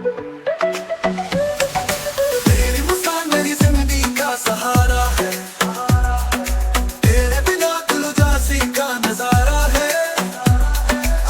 तेरी मुस्कान मेरी जिंदगी का सहारा है, तेरे बिना दिल उदासी का नजारा है।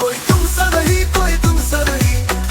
कोई तुमसा नहीं कोई तुमसा नहीं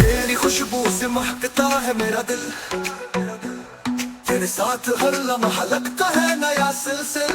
तेरी खुशबू से महकता है मेरा दिल तेरे साथ हर लम्हा लगता है नया सिलसिल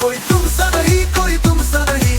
कोई तुमसा नहीं कोई तुमसा नहीं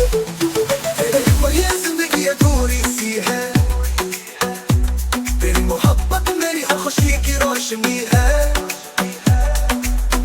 तेरी वही जिंदगी अधूरी सी है तेरी मोहब्बत मेरी हर खुशी की रोशनी है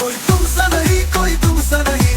कोई तुमसा नहीं कोई तुमसा नहीं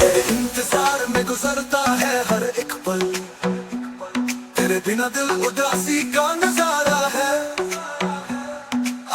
तेरे इंतजार में गुजरता है हर एक पल तेरे बिना दिल उदासी का नजारा है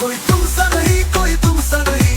कोई तुमसा नहीं कोई तुमसा नहीं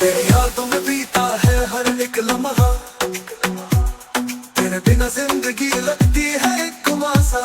तेरी यादों में बीता है हर एक लम्हा तेरे बिना जिंदगी लगती है एक गुमासा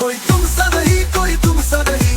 कोई तुमसा नहीं कोई तुमसा नहीं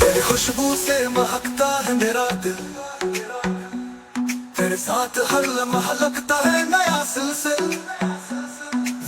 तेरी खुशबू से महकता है मेरा दिल तेरे साथ हर लम्हा लगता है नया सिलसिल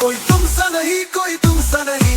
कोई तुमसा नहीं कोई तुमसा नहीं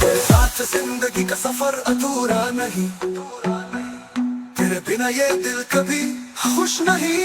तेरे साथ जिंदगी का सफर अधूरा नहीं तेरे बिना ये दिल कभी खुश नहीं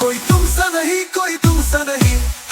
कोई तुमसा नहीं कोई तुमसा नहीं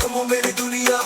तुम हो मेरी दुनिया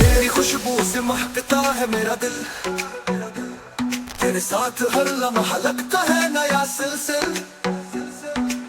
तेरी खुशबू से महकता है मेरा दिल तेरे साथ हर लम्हा लगता है नया सिलसिल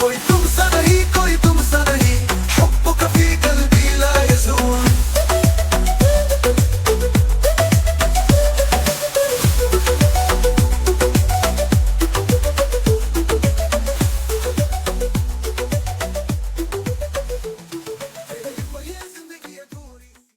कोई